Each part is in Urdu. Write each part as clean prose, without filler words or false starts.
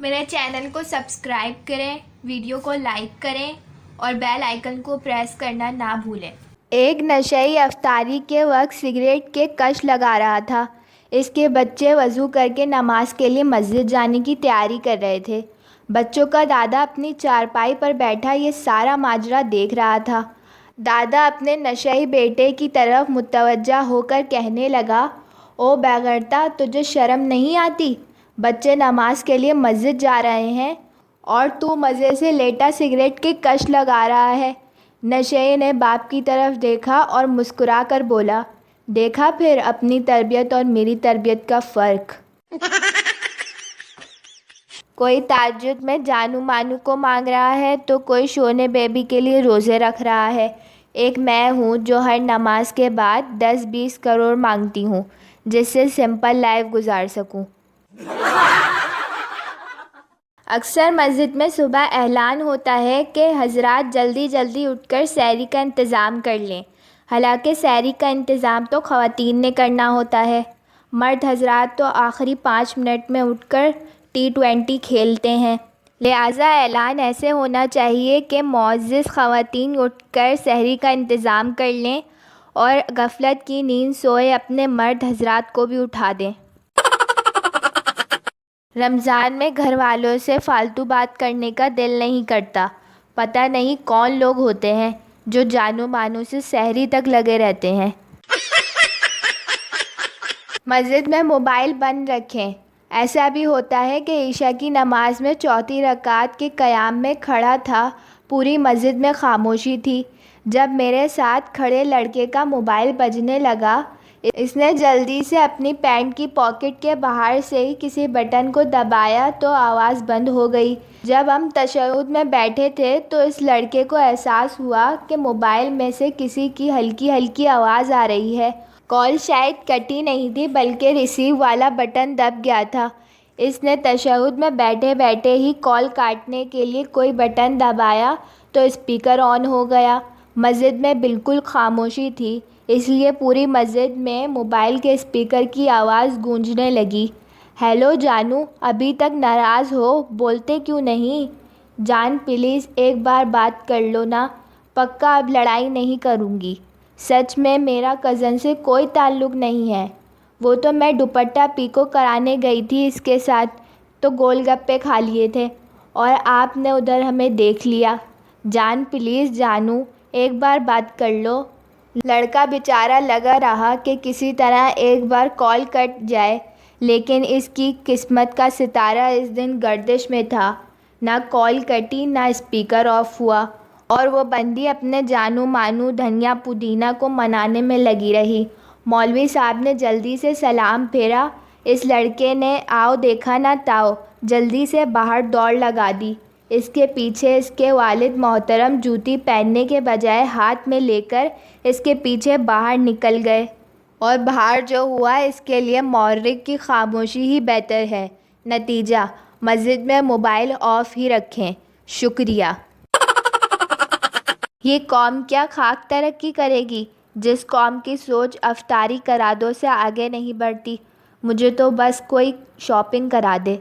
میرے چینل کو سبسکرائب کریں، ویڈیو کو لائک کریں اور بیل آئیکن کو پریس کرنا نہ بھولیں۔ ایک نشئی افطاری کے وقت سگریٹ کے کش لگا رہا تھا۔ اس کے بچے وضو کر کے نماز کے لیے مسجد جانے کی تیاری کر رہے تھے۔ بچوں کا دادا اپنی چارپائی پر بیٹھا یہ سارا ماجرا دیکھ رہا تھا۔ دادا اپنے نشئی بیٹے کی طرف متوجہ ہو کر کہنے لگا، او بیغیرتا، تجھے شرم نہیں آتی؟ بچے نماز کے لیے مسجد جا رہے ہیں اور تو مزے سے لیٹا سگریٹ کے کش لگا رہا ہے۔ نشئی نے باپ کی طرف دیکھا اور مسکرا کر بولا، دیکھا پھر اپنی تربیت اور میری تربیت کا فرق۔ کوئی تہجد میں جانو مانو کو مانگ رہا ہے تو کوئی شونے بیبی کے لیے روزے رکھ رہا ہے۔ ایک میں ہوں جو ہر نماز کے بعد 10-20 کروڑ مانگتی ہوں جس سے سمپل لائف گزار سکوں۔ اکثر مسجد میں صبح اعلان ہوتا ہے کہ حضرات جلدی جلدی اٹھ کر سحری کا انتظام کر لیں۔ حالانکہ سحری کا انتظام تو خواتین نے کرنا ہوتا ہے۔ مرد حضرات تو آخری 5 منٹ میں اٹھ کر T20 کھیلتے ہیں۔ لہٰذا اعلان ایسے ہونا چاہیے کہ معزز خواتین اٹھ کر سحری کا انتظام کر لیں اور غفلت کی نیند سوئے اپنے مرد حضرات کو بھی اٹھا دیں۔ رمضان میں گھر والوں سے فالتو بات کرنے کا دل نہیں کرتا۔ پتہ نہیں کون لوگ ہوتے ہیں جو جانو مانو سے سحری تک لگے رہتے ہیں۔ مسجد میں موبائل بند رکھیں۔ ایسا بھی ہوتا ہے کہ عشاء کی نماز میں چوتھی رکعت کے قیام میں کھڑا تھا، پوری مسجد میں خاموشی تھی۔ جب میرے ساتھ کھڑے لڑکے کا موبائل بجنے لگا، اس نے جلدی سے اپنی پینٹ کی پاکٹ کے باہر سے ہی کسی بٹن کو دبایا تو آواز بند ہو گئی۔ جب ہم تشہد میں بیٹھے تھے تو اس لڑکے کو احساس ہوا کہ موبائل میں سے کسی کی ہلکی ہلکی آواز آ رہی ہے۔ کال شاید کٹی نہیں تھی بلکہ ریسیو والا بٹن دب گیا تھا۔ اس نے تشہد میں بیٹھے بیٹھے ہی کال کاٹنے کے لیے کوئی بٹن دبایا تو اسپیکر آن ہو گیا۔ مسجد میں بالکل خاموشی تھی، اس لیے پوری مسجد میں موبائل کے اسپیکر کی آواز گونجنے لگی، ہیلو جانو، ابھی تک ناراض ہو، بولتے کیوں نہیں؟ جان پلیز ایک بار بات کر لو نا، پکا اب لڑائی نہیں کروں گی۔ سچ میں میرا کزن سے کوئی تعلق نہیں ہے، وہ تو میں دوپٹہ پیکو کرانے گئی تھی اس کے ساتھ تو گول گپے کھا لیے تھے اور آپ نے ادھر ہمیں دیکھ لیا۔ جان پلیز جانو ایک بار بات کر لو۔ لڑکا بیچارہ لگا رہا کہ کسی طرح ایک بار کال کٹ جائے، لیکن اس کی قسمت کا ستارہ اس دن گردش میں تھا، نہ کال کٹی نہ اسپیکر آف ہوا اور وہ بندی اپنے جانو مانو دھنیا پودینہ کو منانے میں لگی رہی۔ مولوی صاحب نے جلدی سے سلام پھیرا، اس لڑکے نے آؤ دیکھا نہ تاؤ جلدی سے باہر دوڑ لگا دی۔ اس کے پیچھے اس کے والد محترم جوتی پہننے کے بجائے ہاتھ میں لے کر اس کے پیچھے باہر نکل گئے، اور باہر جو ہوا اس کے لیے مورخ کی خاموشی ہی بہتر ہے۔ نتیجہ، مسجد میں موبائل آف ہی رکھیں۔ شکریہ۔ یہ قوم کیا خاک ترقی کرے گی جس قوم کی سوچ افطاری کرا دو سے آگے نہیں بڑھتی۔ مجھے تو بس کوئی شاپنگ کرا دے۔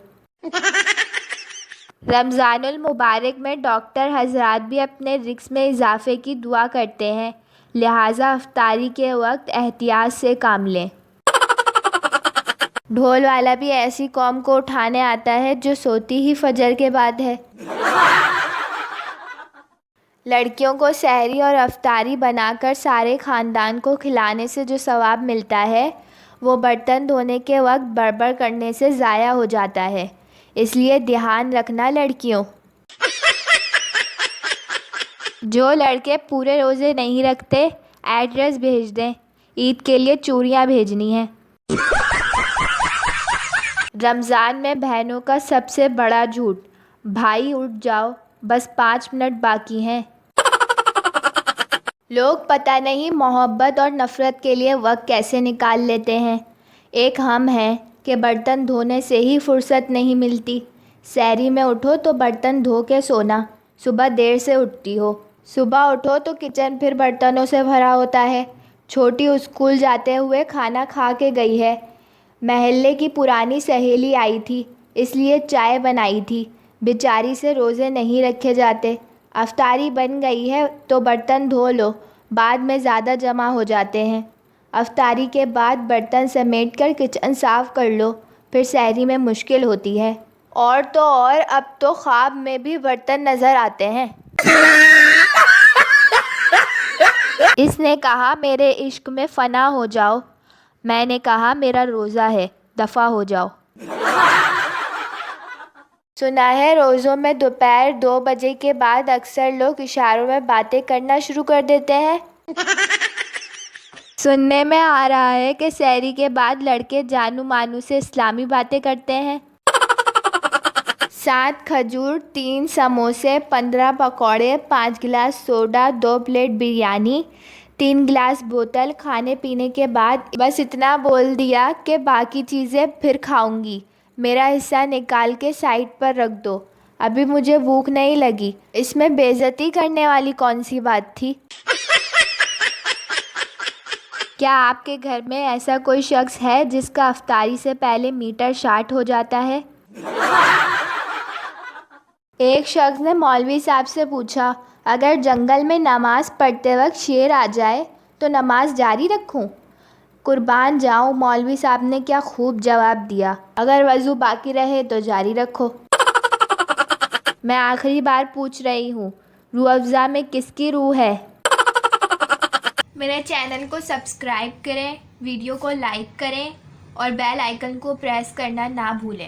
رمضان المبارک میں ڈاکٹر حضرات بھی اپنے رزق میں اضافے کی دعا کرتے ہیں، لہٰذا افطاری کے وقت احتیاط سے کام لیں۔ ڈھول والا بھی ایسی قوم کو اٹھانے آتا ہے جو سوتی ہی فجر کے بعد ہے۔ لڑکیوں کو سحری اور افطاری بنا کر سارے خاندان کو کھلانے سے جو ثواب ملتا ہے وہ برتن دھونے کے وقت بڑبڑ کرنے سے ضائع ہو جاتا ہے، اس لیے دھیان رکھنا لڑکیوں۔ جو لڑکے پورے روزے نہیں رکھتے ایڈریس بھیج دیں، عید کے لیے چوڑیاں بھیجنی ہیں۔ رمضان میں بہنوں کا سب سے بڑا جھوٹ، بھائی اٹھ جاؤ بس 5 منٹ باقی ہیں۔ لوگ پتہ نہیں محبت اور نفرت کے لیے وقت کیسے نکال لیتے ہیں۔ ایک ہم ہیں کہ برتن دھونے سے ہی فرصت نہیں ملتی۔ سحری میں اٹھو تو برتن دھو کے سونا، صبح دیر سے اٹھتی ہو، صبح اٹھو تو کچن پھر برتنوں سے بھرا ہوتا ہے۔ چھوٹی اسکول جاتے ہوئے کھانا کھا کے گئی ہے، محلے کی پرانی سہیلی آئی تھی، اس لیے چائے بنائی تھی۔ بیچاری سے روزے نہیں رکھے جاتے۔ افطاری بن گئی ہے تو برتن دھو لو، بعد میں زیادہ جمع ہو جاتے ہیں۔ افطاری کے بعد برتن سمیٹ کر کچن صاف کر لو، پھر سحری میں مشکل ہوتی ہے۔ اور تو اور اب تو خواب میں بھی برتن نظر آتے ہیں۔ اس نے کہا میرے عشق میں فنا ہو جاؤ۔ میں نے کہا میرا روزہ ہے، دفع ہو جاؤ۔ سنا ہے روزوں میں دوپہر 2 بجے کے بعد اکثر لوگ اشاروں میں باتیں کرنا شروع کر دیتے ہیں۔ سننے میں آ رہا ہے کہ سحری کے بعد لڑکے جانو مانو سے اسلامی باتیں کرتے ہیں۔ 7 کھجور، 3 سموسے، 15 پکوڑے، 5 glass soda, 2 plate biryani, 3 glass بوتل۔ کھانے پینے کے بعد بس اتنا بول دیا کہ باقی چیزیں پھر کھاؤں گی، میرا حصہ نکال کے سائڈ پر رکھ دو، ابھی مجھے بھوک نہیں لگی۔ اس میں بے عزتی کرنے والی کون سی بات تھی؟ کیا آپ کے گھر میں ایسا کوئی شخص ہے جس کا افطاری سے پہلے میٹر شارٹ ہو جاتا ہے؟ ایک شخص نے مولوی صاحب سے پوچھا، اگر جنگل میں نماز پڑھتے وقت شیر آ جائے تو نماز جاری رکھوں؟ قربان جاؤں، مولوی صاحب نے کیا خوب جواب دیا، اگر وضو باقی رہے تو جاری رکھو۔ میں آخری بار پوچھ رہی ہوں، روح افزا میں کس کی روح ہے؟ میرے چینل کو سبسکرائب کریں، ویڈیو کو لائک کریں اور بیل آئیکن کو پریس کرنا نہ بھولیں۔